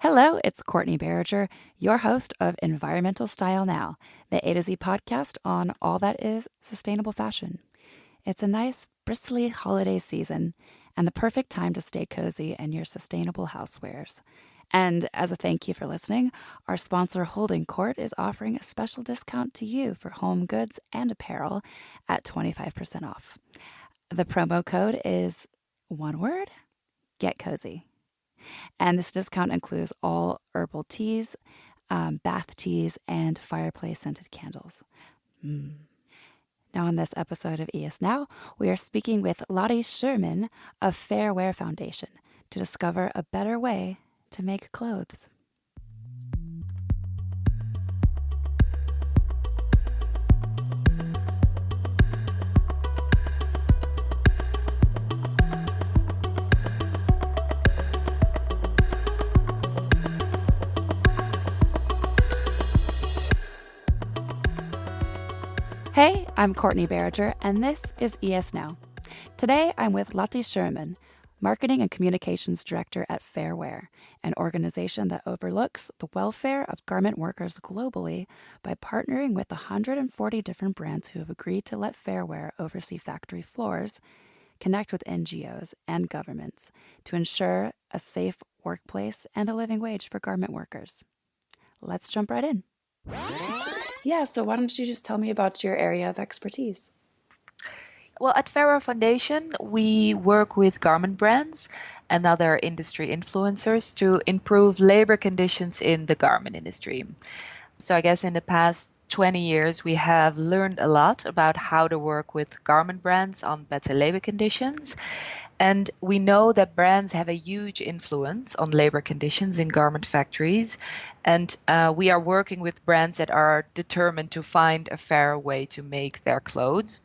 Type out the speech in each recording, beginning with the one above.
Hello, it's Courtney Barriger, your host of Environmental Style Now, the A to Z podcast on all that is sustainable fashion. It's a nice, bristly holiday season and the perfect time to stay cozy in your sustainable housewares. And as a thank you for listening, our sponsor Holding Court is offering a special discount to you for home goods and apparel at 25% off. The promo code is one word, get cozy. And this discount includes all herbal teas, bath teas, and fireplace scented candles. Now, on this episode of ES Now, we are speaking with Lotte Shuurman of Fair Wear Foundation to discover a better way to make clothes. Hey, I'm Courtney Barriger, and this is ES Now. Today, I'm with Lotte Shuurman, Marketing and Communications Director at Fair Wear, an organization that overlooks the welfare of garment workers globally by partnering with 140 different brands who have agreed to let Fair Wear oversee factory floors, connect with NGOs and governments to ensure a safe workplace and a living wage for garment workers. Let's jump right in. Yeah, so why don't you just tell me about your area of expertise? Well, at Fair Wear Foundation, we work with garment brands and other industry influencers to improve labor conditions in the garment industry. So I guess in the past 20 years, we have learned a lot about how to work with garment brands on better labor conditions. And we know that brands have a huge influence on labor conditions in garment factories. And we are working with brands that are determined to find a fair way to make their clothes.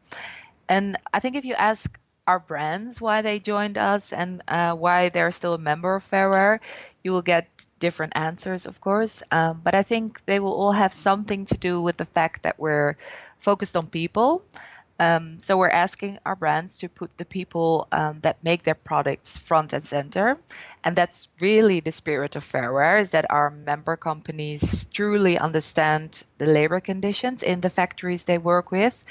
And I think if you ask our brands why they joined us and why they're still a member of Fair Wear, you will get different answers, of course. But I think they will all have something to do with the fact that we're focused on people. So we're asking our brands to put the people that make their products front and center. And that's really the spirit of Fair Wear, is that our member companies truly understand the labor conditions in the factories they work with,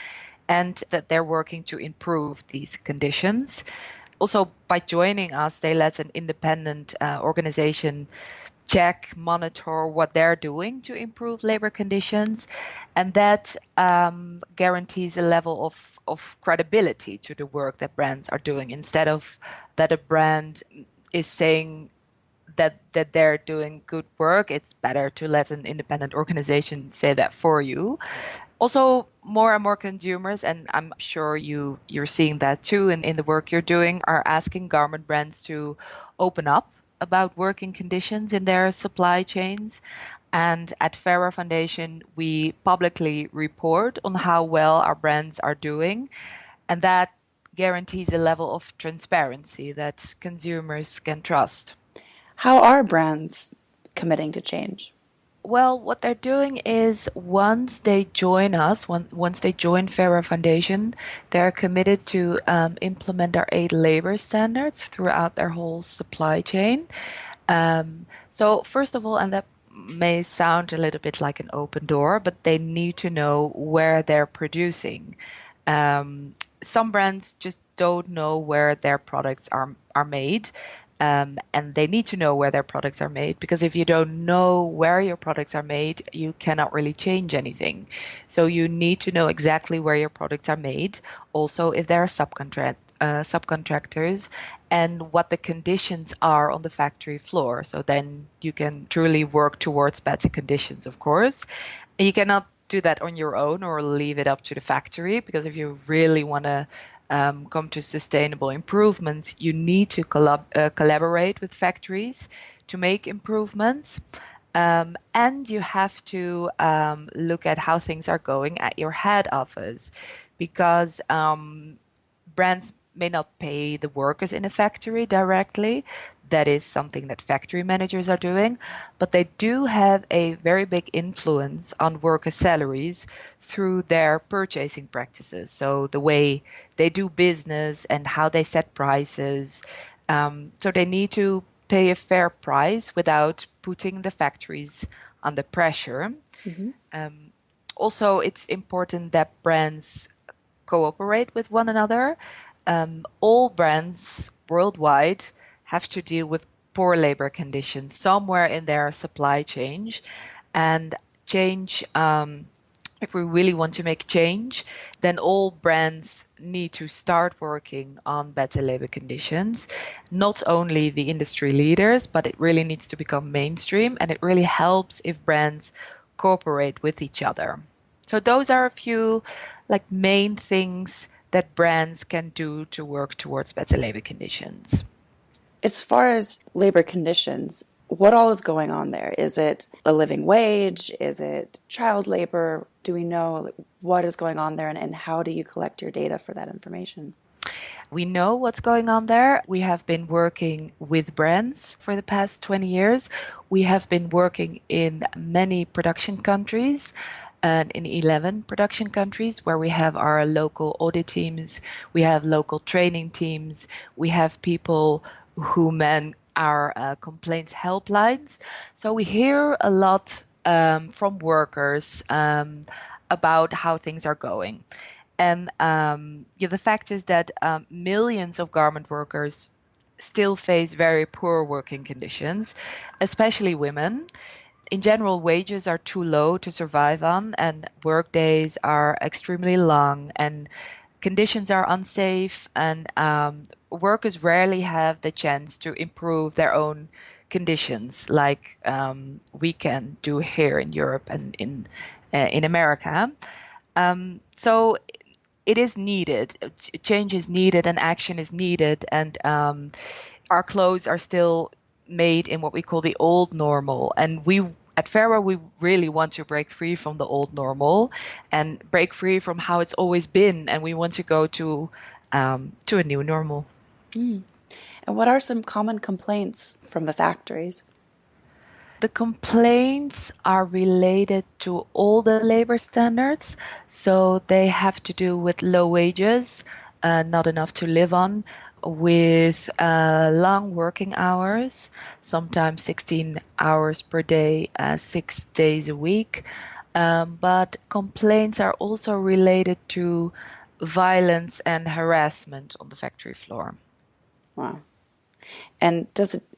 and that they're working to improve these conditions. Also, by joining us, they let an independent organization check, monitor what they're doing to improve labor conditions. And that guarantees a level of credibility to the work that brands are doing, instead of that a brand is saying that they're doing good work. It's better to let an independent organization say that for you. Also, more and more consumers, and I'm sure you're seeing that too in the work you're doing, are asking garment brands to open up about working conditions in their supply chains. And at Fair Wear Foundation, we publicly report on how well our brands are doing. And that guarantees a level of transparency that consumers can trust. How are brands committing to change? Well, what they're doing is once they join us, once they join Fair Wear Foundation, they're committed to implement our 8 labor standards throughout their whole supply chain. So first of all, and that may sound a little bit like an open door, but they need to know where they're producing. Some brands just don't know where their products are made. And they need to know where their products are made, because if you don't know where your products are made, you cannot really change anything. So you need to know exactly where your products are made. Also, if there are subcontractors, and what the conditions are on the factory floor. So then you can truly work towards better conditions, of course. And you cannot do that on your own or leave it up to the factory, because if you really want to come to sustainable improvements, you need to collaborate with factories to make improvements. And you have to look at how things are going at your head office, because brands may not pay the workers in a factory directly. That is something that factory managers are doing, but they do have a very big influence on worker salaries through their purchasing practices. So the way they do business and how they set prices. So they need to pay a fair price without putting the factories under pressure. Hmm. Um, Also, it's important that brands cooperate with one another. All brands worldwide have to deal with poor labor conditions somewhere in their supply chain, and change. If we really want to make change, then all brands need to start working on better labor conditions. Not only the industry leaders, but it really needs to become mainstream, and it really helps if brands cooperate with each other. So those are a few like main things that brands can do to work towards better labor conditions. As far as labor conditions, what all is going on there? Is it a living wage? Is it child labor? Do we know what is going on there, and how do you collect your data for that information? We know what's going on there. We have been working with brands for the past 20 years. We have been working in many production countries and in 11 production countries where we have our local audit teams, we have local training teams, we have people who man our complaints helplines. So we hear a lot from workers about how things are going. And yeah, the fact is that millions of garment workers still face very poor working conditions, especially women. In general, wages are too low to survive on, and work days are extremely long, and conditions are unsafe, and workers rarely have the chance to improve their own conditions like we can do here in Europe and in America. So it is needed. Change is needed and action is needed. And our clothes are still made in what we call the old normal. And we at Farah, we really want to break free from the old normal and break free from how it's always been. And we want to go to a new normal. Mm. And what are some common complaints from the factories? The complaints are related to all the labor standards, so they have to do with low wages, not enough to live on, with long working hours, sometimes 16 hours per day, 6 days a week. But complaints are also related to violence and harassment on the factory floor. Wow. And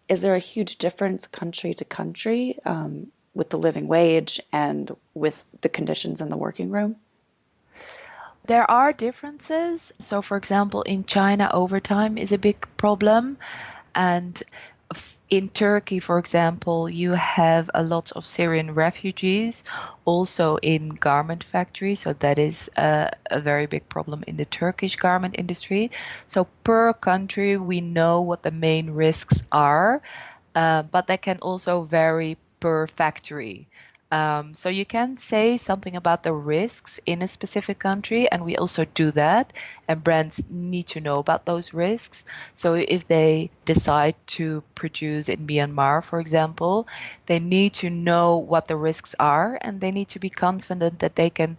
is there a huge difference country to country with the living wage and with the conditions in the working room? There are differences. So, for example, in China, overtime is a big problem. And in Turkey, for example, you have a lot of Syrian refugees also in garment factories. So that is a very big problem in the Turkish garment industry. So per country, we know what the main risks are, but they can also vary per factory. So you can say something about the risks in a specific country, and we also do that. And brands need to know about those risks. So if they decide to produce in Myanmar, for example, they need to know what the risks are, and they need to be confident that they can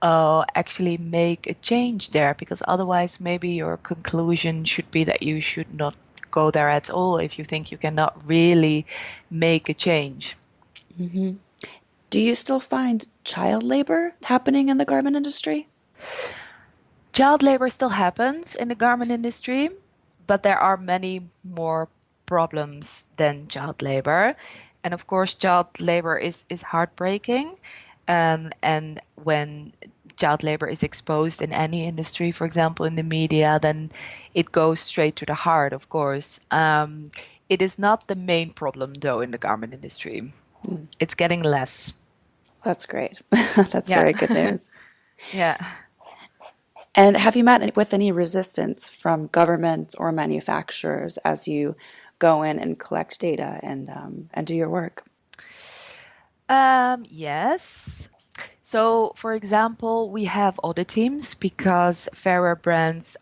actually make a change there, because otherwise maybe your conclusion should be that you should not go there at all if you think you cannot really make a change. Hmm. Do you still find child labor happening in the garment industry? Child labor still happens in the garment industry, but there are many more problems than child labor. And of course, child labor is heartbreaking. And when child labor is exposed in any industry, for example, in the media, then it goes straight to the heart, of course. It is not the main problem, though, in the garment industry. Mm, It's getting less. that's great. That's Yeah. very good news. Yeah. And have you met with any resistance from governments or manufacturers as you go in and collect data and do your work? Yes. So, for example, we have audit teams because fairer brands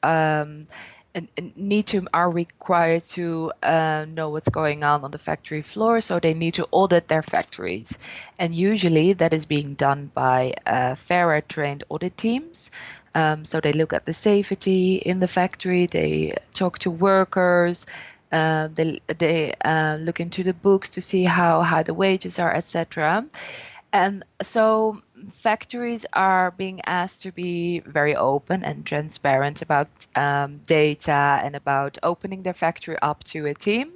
need to are required to know what's going on the factory floor. So they need to audit their factories, and usually that is being done by fairer trained audit teams. So they look at the safety in the factory, they talk to workers, They look into the books to see how the wages are, etc. And so factories are being asked to be very open and transparent about data and about opening their factory up to a team.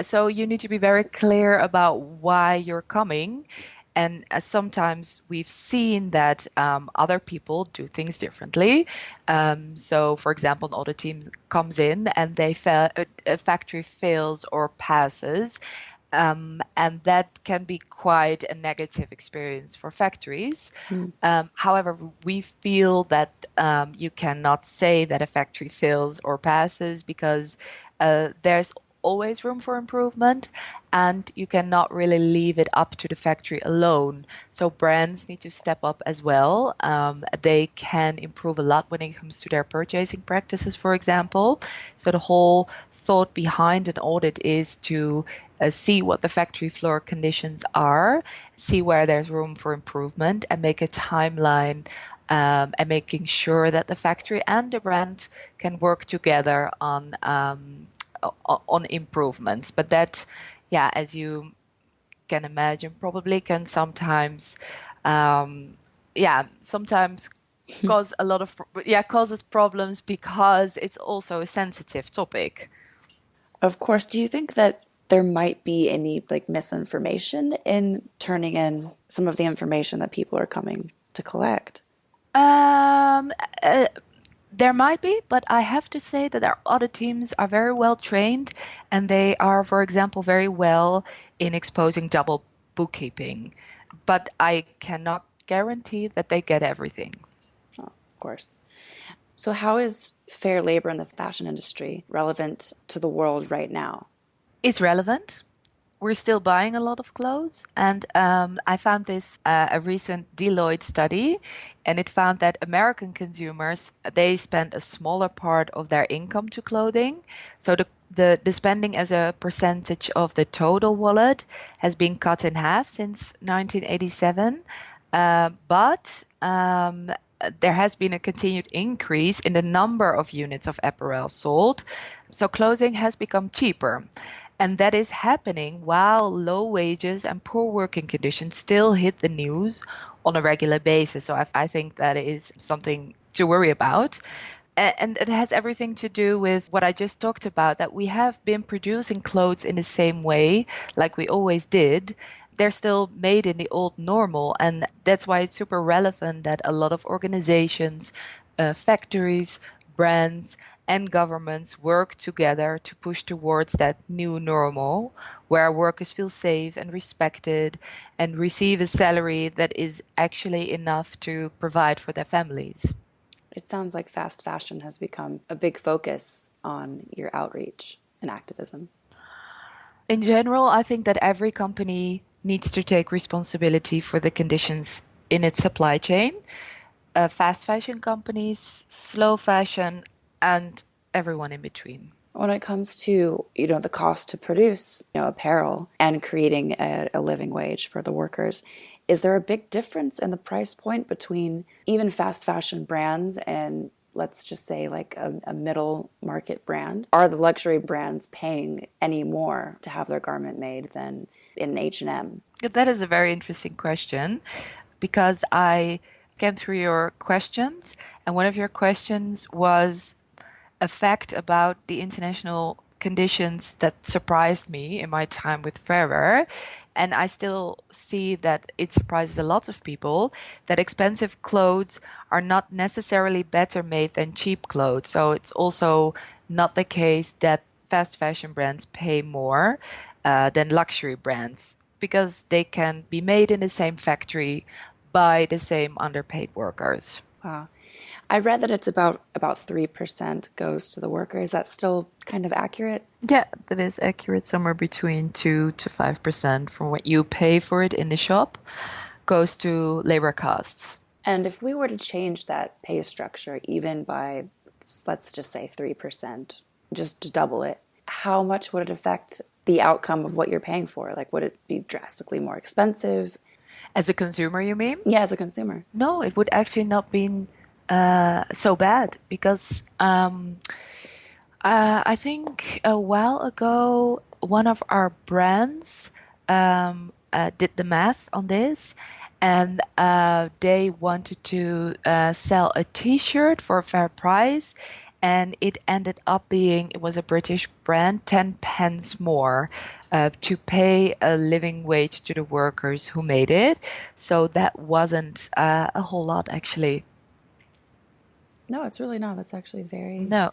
So you need to be very clear about why you're coming. And sometimes we've seen that other people do things differently. So, for example, an audit team comes in and a factory fails or passes, and that can be quite a negative experience for factories. However, we feel that you cannot say that a factory fails or passes because there's always room for improvement, and you cannot really leave it up to the factory alone. So brands need to step up as well. They can improve a lot when it comes to their purchasing practices, for example. So the whole thought behind an audit is to see what the factory floor conditions are, see where there's room for improvement, and make a timeline, and making sure that the factory and the brand can work together on improvements. But that, yeah, as you can imagine, probably can sometimes, sometimes cause a lot of causes problems because it's also a sensitive topic. Of course, do you think that there might be any like misinformation in turning in some of the information that people are coming to collect? Um, uh, there might be, but I have to say that our audit teams are very well trained, and they are, for example, very well in exposing double bookkeeping. But I cannot guarantee that they get everything. Oh, of course. So, how is fair labor in the fashion industry relevant to the world right now? It's relevant. We're still buying a lot of clothes, and I found this a recent Deloitte study, and it found that American consumers, they spend a smaller part of their income to clothing. So the spending as a percentage of the total wallet has been cut in half since 1987, but there has been a continued increase in the number of units of apparel sold. So clothing has become cheaper. And that is happening while low wages and poor working conditions still hit the news on a regular basis. So I think that is something to worry about. And it has everything to do with what I just talked about, that we have been producing clothes in the same way, like we always did. They're still made in the old normal. And that's why it's super relevant that a lot of organizations, factories, brands, and governments work together to push towards that new normal where workers feel safe and respected and receive a salary that is actually enough to provide for their families. It sounds like fast fashion has become a big focus on your outreach and activism. In general, I think that every company needs to take responsibility for the conditions in its supply chain. Fast fashion companies, slow fashion, and everyone in between. When it comes to, the cost to produce, apparel and creating a living wage for the workers, is there a big difference in the price point between even fast fashion brands and, let's just say, like a middle market brand? Are the luxury brands paying any more to have their garment made than in H&M? That is a very interesting question, because I came through your questions, and one of your questions was a fact about the international conditions that surprised me in my time with Ferrer. And I still see that it surprises a lot of people that expensive clothes are not necessarily better made than cheap clothes. So it's also not the case that fast fashion brands pay more than luxury brands, because they can be made in the same factory by the same underpaid workers. Wow. I read that it's about 3% goes to the worker. Is that still kind of accurate? Yeah, that is accurate. Somewhere between 2 to 5% from what you pay for it in the shop goes to labor costs. And if we were to change that pay structure even by, let's just say 3%, just to double it, how much would it affect the outcome of what you're paying for? Like, would it be drastically more expensive? As a consumer, you mean? Yeah, as a consumer. No, it would actually not be so bad, because I think a while ago, one of our brands did the math on this, and they wanted to sell a T-shirt for a fair price, and it ended up being, it was a British brand, 10 pence more to pay a living wage to the workers who made it. So that wasn't a whole lot, actually. No, it's really not. That's actually very No,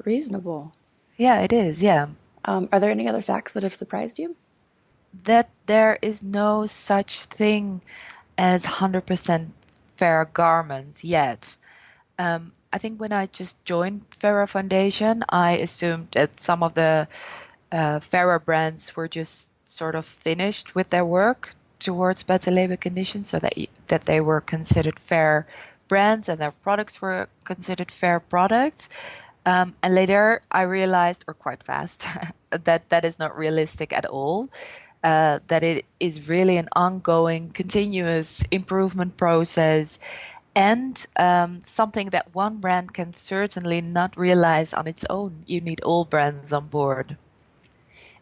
reasonable. yeah, it is, yeah. Are there any other facts that have surprised you? That there is no such thing as 100% fair garments yet. I think when I just joined Fairer Foundation, I assumed that some of the fairer brands were just sort of finished with their work towards better labor conditions, so that they were considered fair brands and their products were considered fair products. And later I realized, or quite fast, that that is not realistic at all. That it is really an ongoing, continuous improvement process, and something that one brand can certainly not realize on its own. You need all brands on board.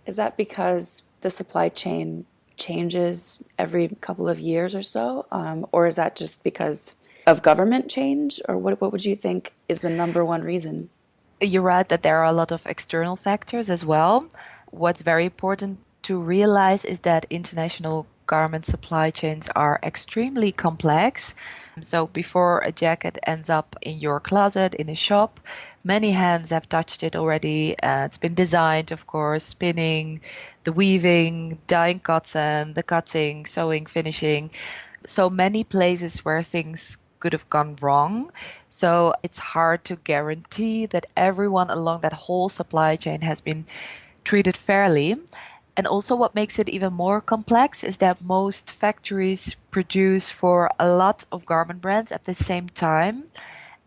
Is that because the supply chain changes every couple of years or so? Or is that just because of government change? Or what would you think is the number one reason? You're right that there are a lot of external factors as well. What's very important to realize is that international garment supply chains are extremely complex. So before a jacket ends up in your closet in a shop, many hands have touched it already. It's been designed, of course, spinning, the weaving, dyeing cotton, the cutting, sewing, finishing. So many places where things could have gone wrong. So it's hard to guarantee that everyone along that whole supply chain has been treated fairly. And also, what makes it even more complex is that most factories produce for a lot of garment brands at the same time.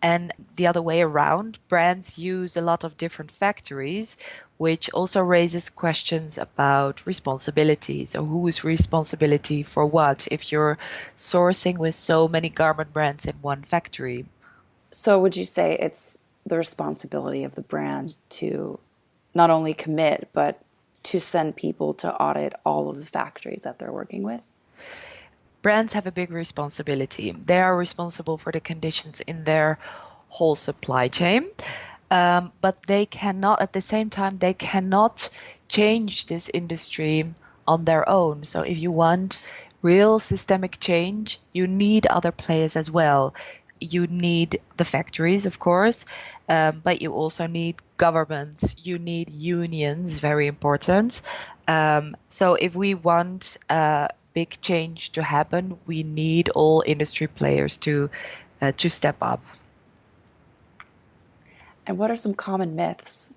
And the other way around, brands use a lot of different factories, which also raises questions about responsibility. So, whose responsibility for what if you're sourcing with so many garment brands in one factory? So would you say it's the responsibility of the brand to not only commit, but to send people to audit all of the factories that they're working with? Brands have a big responsibility. They are responsible for the conditions in their whole supply chain. But they cannot, at the same time, they cannot change this industry on their own. So if you want real systemic change, you need other players as well. You need the factories, of course, but you also need governments, you need unions, very important. So if we want big change to happen, we need all industry players to step up. And what are some common myths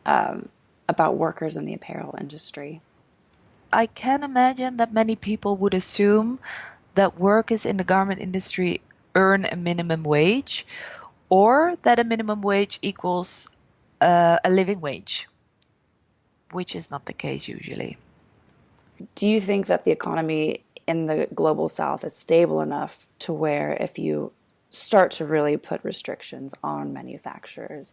about workers in the apparel industry? I can imagine that many people would assume that workers in the garment industry earn a minimum wage, or that a minimum wage equals a living wage, which is not the case usually. Do you think that the economy in the global south is stable enough to where if you start to really put restrictions on manufacturers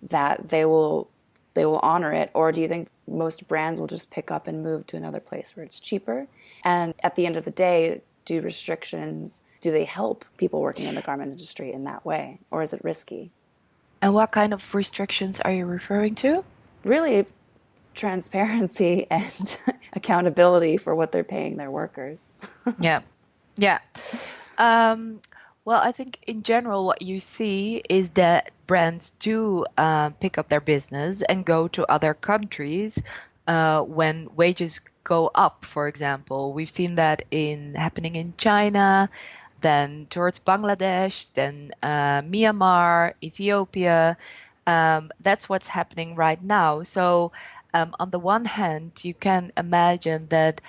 that they will honor it, or do you think most brands will just pick up and move to another place where it's cheaper? And at the end of the day, do they help people working in the garment industry in that way, or is it risky? And what kind of restrictions are you referring to? Really, transparency and accountability for what they're paying their workers. Yeah. Yeah. Um, well, I think in general, what you see is that brands do pick up their business and go to other countries when wages go up, for example. We've seen that in happening in China, then towards Bangladesh, then Myanmar, Ethiopia. That's what's happening right now. So, on the one hand, you can imagine that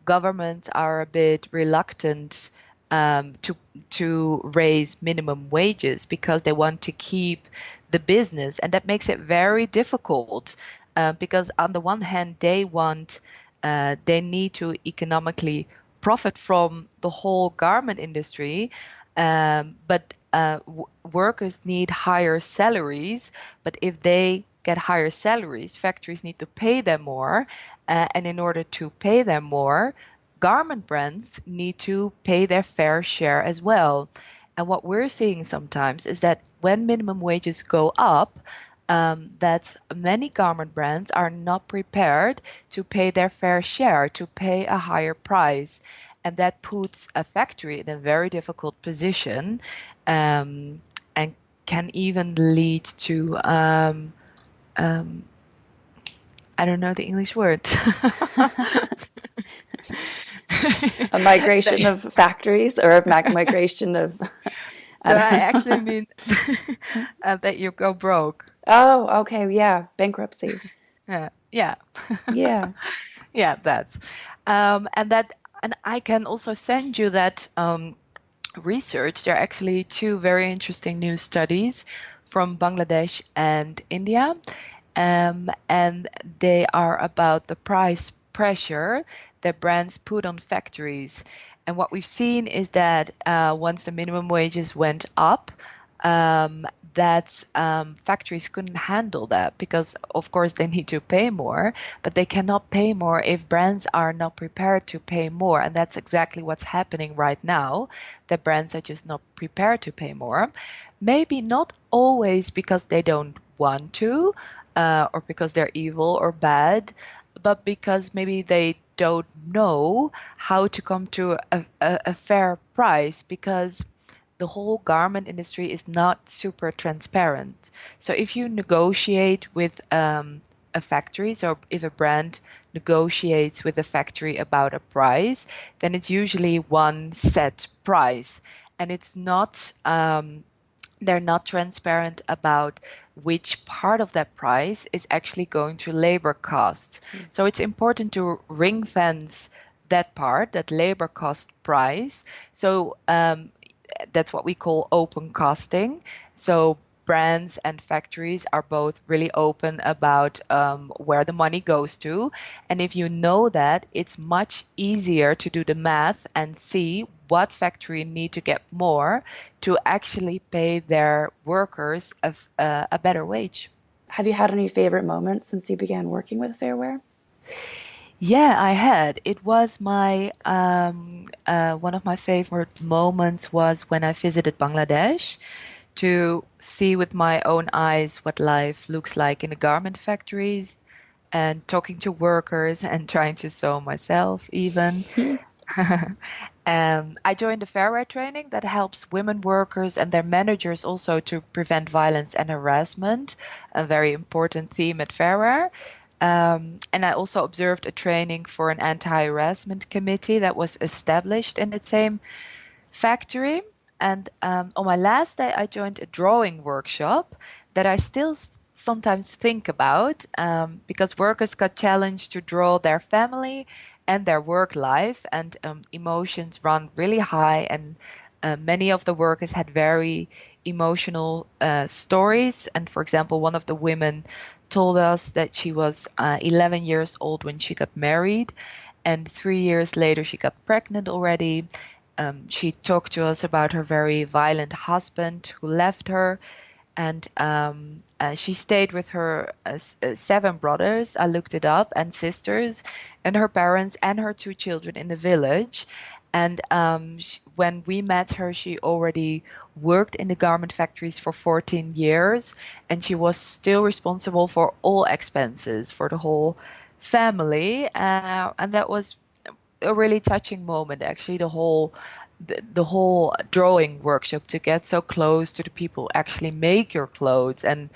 governments are a bit reluctant to raise minimum wages because they want to keep the business, and that makes it very difficult because on the one hand they need to economically profit from the whole garment industry, but workers need higher salaries. But if they get higher salaries, factories need to pay them more. And in order to pay them more, garment brands need to pay their fair share as well. And what we're seeing sometimes is that when minimum wages go up, that many garment brands are not prepared to pay their fair share, to pay a higher price. And that puts a factory in a very difficult position, and can even lead to, I don't know the English word. A migration of factories or a migration of. I No, I don't actually know. mean that you go broke. Oh, okay. Yeah. Bankruptcy. Yeah. Yeah. Yeah, that's. And that, and I can also send you that research. There are actually two very interesting new studies from Bangladesh and India, and they are about the price pressure that brands put on factories. And what we've seen is that once the minimum wages went up, um, that factories couldn't handle that because, of course, they need to pay more, but they cannot pay more if brands are not prepared to pay more. And that's exactly what's happening right now. The brands are just not prepared to pay more. Maybe not always because they don't want to, or because they're evil or bad, but because maybe they don't know how to come to a fair price, because the whole garment industry is not super transparent. So if you negotiate with a factory, so if a brand negotiates with a factory about a price, then it's usually one set price, and it's not. They're not transparent about which part of that price is actually going to labor costs. So it's important to ring fence that part, that labor cost price. So that's what we call open costing. So brands and factories are both really open about where the money goes to. And if you know that, it's much easier to do the math and see what factory need to get more to actually pay their workers a better wage. Have you had any favorite moments since you began working with Fairwear? Yeah, I had. It was my one of my favorite moments was when I visited Bangladesh to see with my own eyes what life looks like in the garment factories, and talking to workers and trying to sew myself even. I joined a fair wear training that helps women workers and their managers also to prevent violence and harassment, a very important theme at fair wear. And I also observed a training for an anti-harassment committee that was established in the same factory. And on my last day, I joined a drawing workshop that I still sometimes think about, because workers got challenged to draw their family and their work life, and emotions run really high. And many of the workers had very emotional stories. And for example, one of the women told us that she was 11 years old when she got married, and 3 years later she got pregnant already. She talked to us about her very violent husband who left her, and she stayed with her seven brothers. I looked it up, and sisters, and her parents and her two children in the village. And when we met her, she already worked in the garment factories for 14 years, and she was still responsible for all expenses for the whole family. And that was a really touching moment, actually. The whole drawing workshop, to get so close to the people who actually make your clothes, and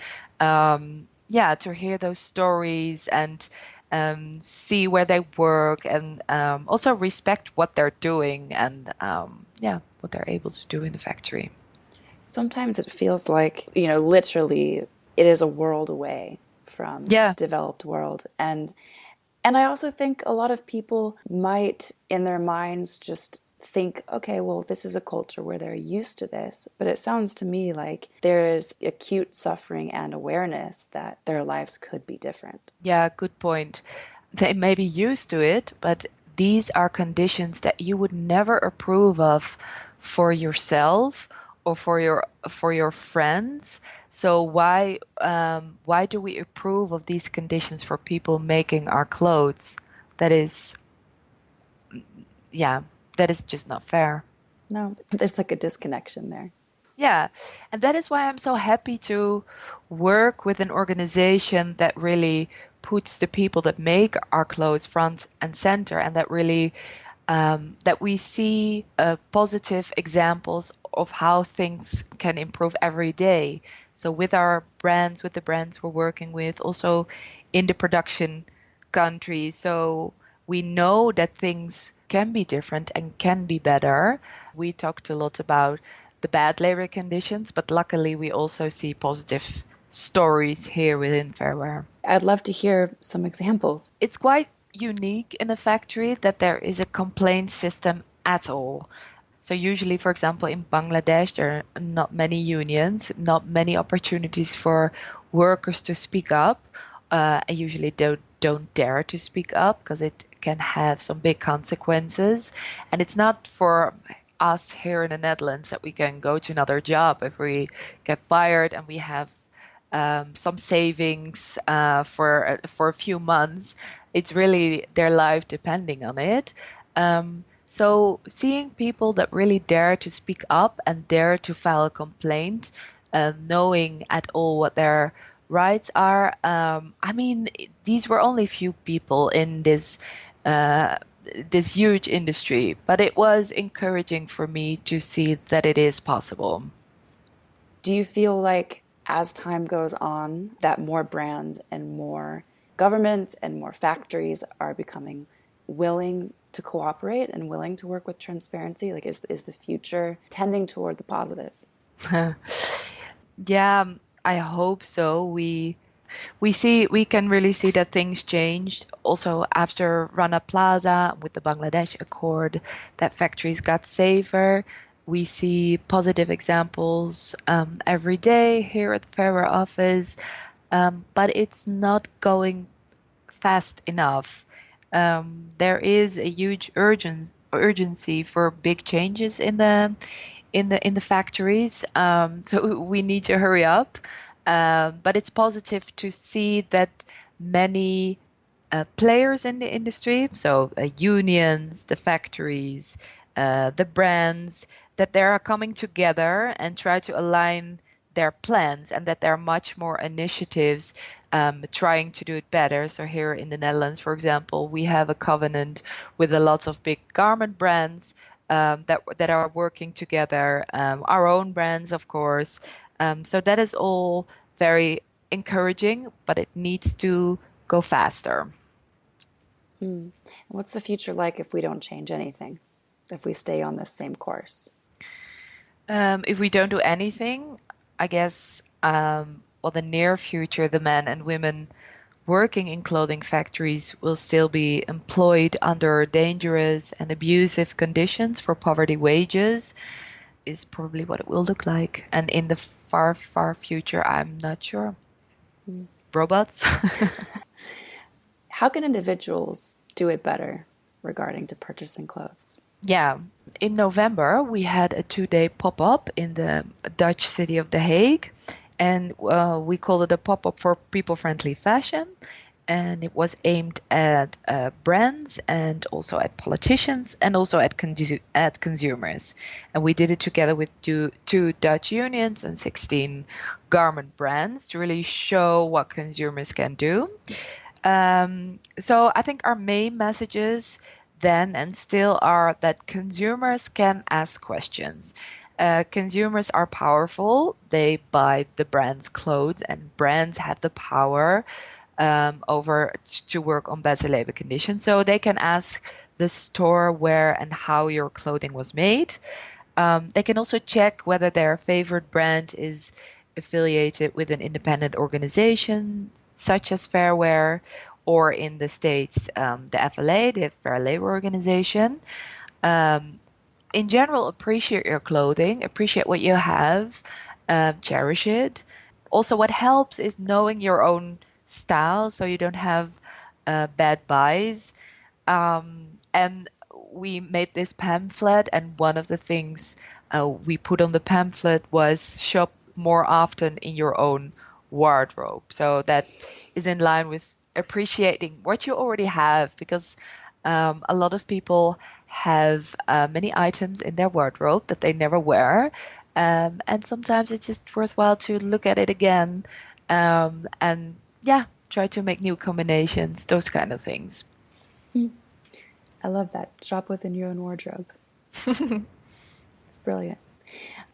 yeah, to hear those stories, and see where they work, and also respect what they're doing, and yeah, what they're able to do in the factory. Sometimes it feels like, literally it is a world away from Yeah. developed world. And I also think a lot of people might in their minds just think, okay, well, this is a culture where they're used to this. But it sounds to me like there is acute suffering and awareness that their lives could be different. Yeah, good point. They may be used to it, but these are conditions that you would never approve of for yourself or for your friends. So why do we approve of these conditions for people making our clothes? That is, yeah, that is just not fair. No, there's like a disconnection there. Yeah, and that is why I'm so happy to work with an organization that really puts the people that make our clothes front and center, and that really that we see positive examples of how things can improve every day. So with our brands, with the brands we're working with, also in the production countries, so we know that things can be different and can be better. We talked a lot about the bad labor conditions, but luckily we also see positive stories here within Fairwear. I'd love to hear some examples. It's quite unique in a factory that there is a complaint system at all. So usually, for example, in Bangladesh, there are not many unions, not many opportunities for workers to speak up. I usually don't dare to speak up because it can have some big consequences. And it's not for us here in the Netherlands that we can go to another job if we get fired and we have some savings for a few months. It's really their life depending on it. So seeing people that really dare to speak up and dare to file a complaint, knowing at all what their rights are. I mean, these were only few people in uh, this huge industry, but it was encouraging for me to see that it is possible. Do you feel like as time goes on, that more brands and more governments and more factories are becoming willing to cooperate and willing to work with transparency? Like, is the future tending toward the positive? Yeah, I hope so. We can really see that things changed also after Rana Plaza with the Bangladesh Accord, that factories got safer. We see positive examples every day here at the Fairer office, but it's not going fast enough. There is a huge urgency for big changes in the factories. So we need to hurry up. But it's positive to see that many players in the industry, so unions, the factories, the brands, that they are coming together and try to align their plans, and that there are much more initiatives trying to do it better. So here in the Netherlands, for example, we have a covenant with a lot of big garment brands that are working together, our own brands, of course. So that is all very encouraging, but it needs to go faster. Hmm. What's the future like if we don't change anything? If we stay on this same course? If we don't do anything, I guess, well, the near future, the men and women working in clothing factories will still be employed under dangerous and abusive conditions for poverty wages, is probably what it will look like. And in the far, far future, I'm not sure. Hmm. Robots? How can individuals do it better regarding to purchasing clothes? Yeah, in November we had a 2-day pop-up in the Dutch city of The Hague, and we called it a pop-up for people-friendly fashion, and it was aimed at brands and also at politicians and also at consumers. And we did it together with two Dutch unions and 16 garment brands to really show what consumers can do. So I think our main messages then and still are that consumers can ask questions. Consumers are powerful. They buy the brand's clothes, and brands have the power over to work on better labor conditions. So they can ask the store where and how your clothing was made. They can also check whether their favorite brand is affiliated with an independent organization, such as Fairwear, or in the States, the FLA, the Fair Labor Organization. Um, in general, appreciate your clothing, appreciate what you have, cherish it. Also, what helps is knowing your own style so you don't have bad buys. And we made this pamphlet, and one of the things we put on the pamphlet was shop more often in your own wardrobe. So that is in line with appreciating what you already have, because a lot of people have many items in their wardrobe that they never wear. And sometimes it's just worthwhile to look at it again, and yeah, try to make new combinations, those kind of things. I love that. Shop within your own wardrobe. It's brilliant.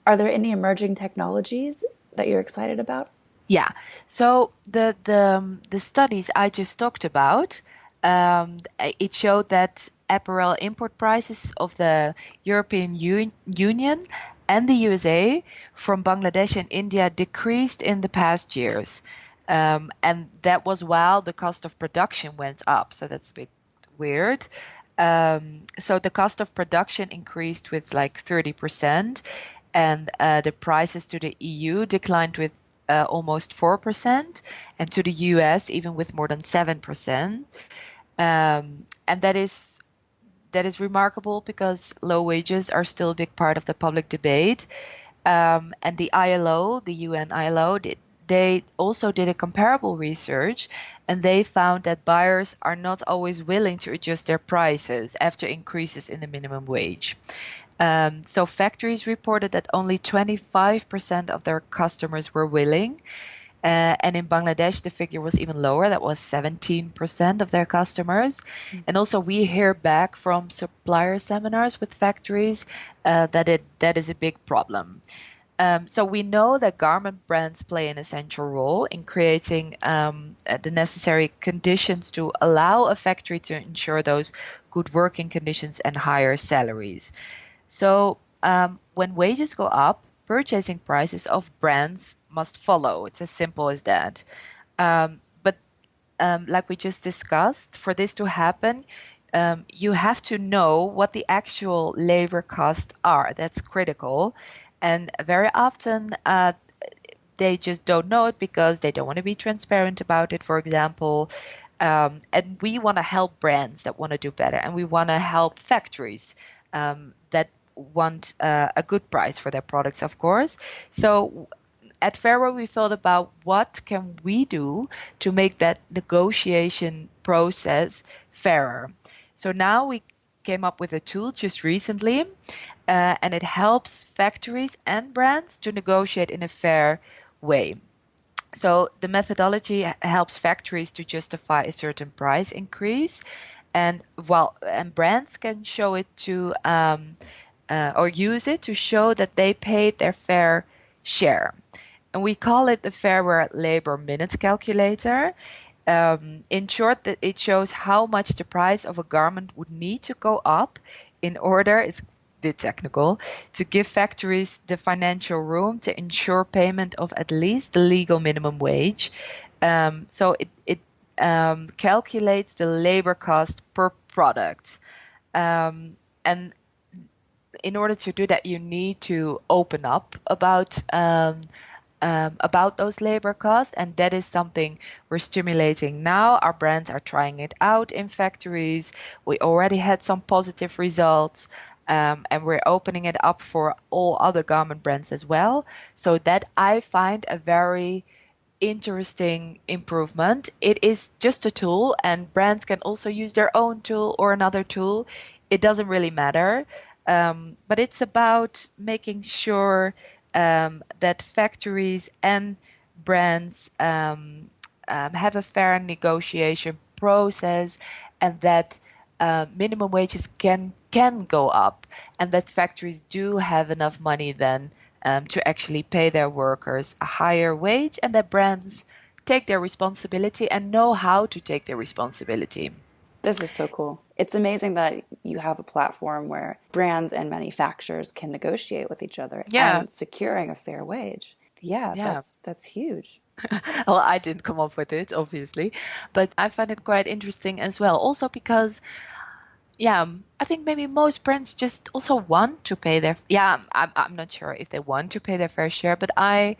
Are there any emerging technologies that you're excited about? Yeah. So the studies I just talked about, it showed that apparel import prices of the European Union and the USA from Bangladesh and India decreased in the past years. And that was while the cost of production went up. So that's a bit weird. So the cost of production increased with like 30%, and the prices to the EU declined with almost 4%, and to the US even with more than 7%. And that is remarkable because low wages are still a big part of the public debate. And the ILO, the UN ILO, they also did a comparable research, and they found that buyers are not always willing to adjust their prices after increases in the minimum wage. So factories reported that only 25% of their customers were willing. And in Bangladesh, the figure was even lower. That was 17% of their customers. And also, we hear back from supplier seminars with factories that is a big problem. So we know that garment brands play an essential role in creating the necessary conditions to allow a factory to ensure those good working conditions and higher salaries. So when wages go up, purchasing prices of brands must follow. It's as simple as that. But like we just discussed, for this to happen, you have to know what the actual labor costs are. That's critical. And very often, they just don't know it because they don't want to be transparent about it, for example. And we want to help brands that want to do better, and we want to help factories that want a good price for their products, of course. So at Faro, we thought about what can we do to make that negotiation process fairer. So now we came up with a tool just recently, and it helps factories and brands to negotiate in a fair way. So the methodology helps factories to justify a certain price increase, and brands can show it to or use it to show that they paid their fair share. And we call it the Fair Labor Minutes Calculator. In short, that it shows how much the price of a garment would need to go up in order, it's a bit technical, to give factories the financial room to ensure payment of at least the legal minimum wage. So it calculates the labor cost per product. And in order to do that, you need to open up about those labor costs, and that is something we're stimulating now. Our brands are trying it out in factories. We already had some positive results, and we're opening it up for all other garment brands as well. So that I find a very interesting improvement. It is just a tool, and brands can also use their own tool or another tool. It doesn't really matter. But it's about making sure that factories and brands have a fair negotiation process, and that minimum wages can go up, and that factories do have enough money then to actually pay their workers a higher wage, and that brands take their responsibility and know how to take their responsibility. This is so cool. It's amazing that you have a platform where brands and manufacturers can negotiate with each other Yeah, and securing a fair wage. Yeah, yeah. that's huge. Well, I didn't come up with it, obviously, but I find it quite interesting as well. Also because, yeah, I think maybe most brands just also want to pay their, yeah, I'm not sure if they want to pay their fair share, but I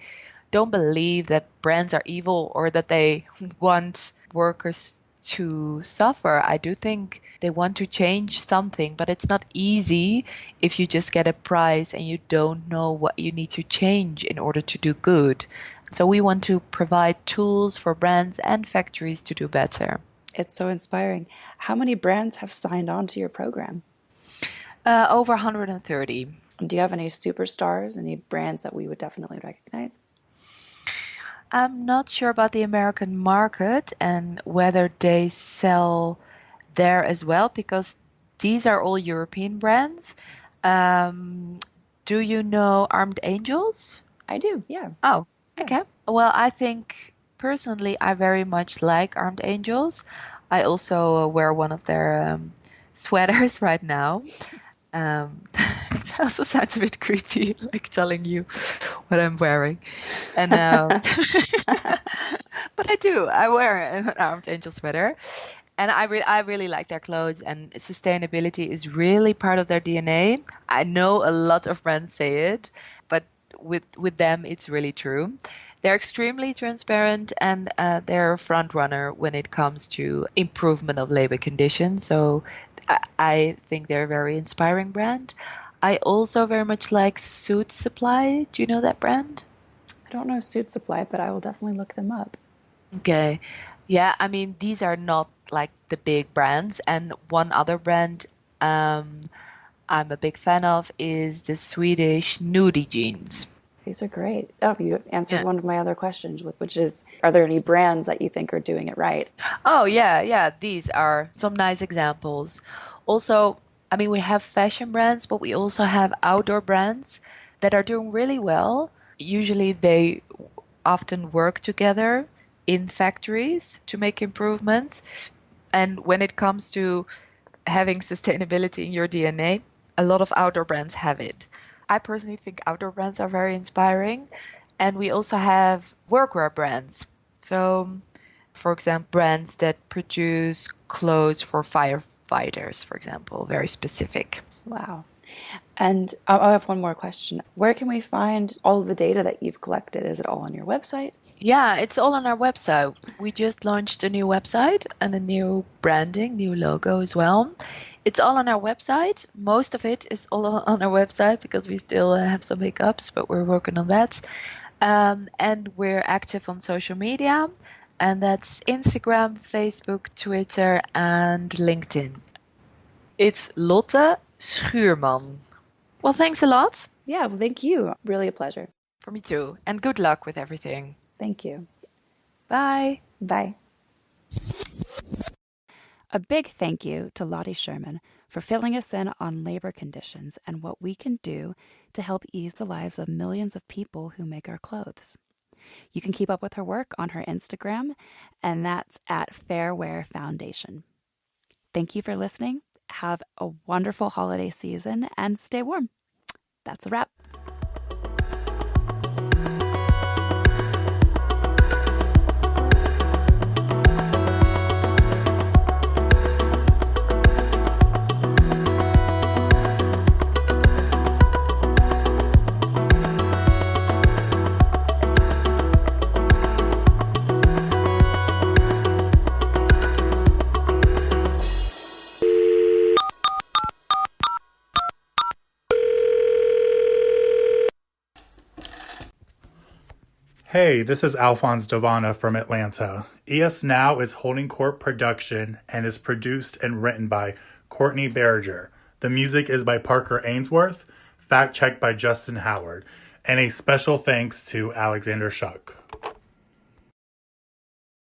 don't believe that brands are evil or that they want workers to suffer. I do think they want to change something, but it's not easy if you just get a prize and you don't know what you need to change in order to do good. So we want to provide tools for brands and factories to do better. It's so inspiring. How many brands have signed on to your program? Over 130. Do you have any superstars, any brands that we would definitely recognize? I'm not sure about the American market and whether they sell there as well, because these are all European brands. Um, do you know Armed Angels? I do, yeah. Oh, Yeah. okay. Well, I think personally, I very much like Armed Angels. I also wear one of their sweaters right now. Um, it also sounds a bit creepy, like telling you what I'm wearing. And but I do. I wear an Armed Angel sweater, and I really like their clothes. And sustainability is really part of their DNA. I know a lot of brands say it, but with them, it's really true. They're extremely transparent, and they're a front runner when it comes to improvement of labor conditions. So I think they're a very inspiring brand. I also very much like Suit Supply. Do you know that brand? I don't know Suit Supply, but I will definitely look them up. Okay. Yeah, I mean, these are not like the big brands. And one other brand um, I'm a big fan of is the Swedish Nudie jeans. These are great. Oh, you answered Yeah. one of my other questions, which is, are there any brands that you think are doing it right? Oh, yeah, yeah. These are some nice examples. Also, I mean, we have fashion brands, but we also have outdoor brands that are doing really well. Usually they often work together in factories to make improvements. And when it comes to having sustainability in your DNA, a lot of outdoor brands have it. I personally think outdoor brands are very inspiring. And we also have workwear brands. So, for example, brands that produce clothes for firefighters, for example, very specific. Wow. And I have one more question. Where can we find all of the data that you've collected? Is it all on your website? Yeah, it's all on our website. We just launched a new website and a new branding, new logo as well. It's all on our website. Most of it is all on our website because we still have some hiccups, but we're working on that. And we're active on social media, and that's Instagram, Facebook, Twitter, and LinkedIn. It's Lotte Schuurman. Well, thanks a lot. Yeah, well, thank you. Really a pleasure. For me too. And good luck with everything. Thank you. Bye. Bye. A big thank you to Lotte Shuurman for filling us in on labor conditions and what we can do to help ease the lives of millions of people who make our clothes. You can keep up with her work on her Instagram, and that's at Fairwear Foundation. Thank you for listening. Have a wonderful holiday season and stay warm. That's a wrap. Hey, this is Alphonse Davana from Atlanta. ES Now is holding court production and is produced and written by Courtney Berger. The music is by Parker Ainsworth, fact checked by Justin Howard, and a special thanks to Alexander Shuck.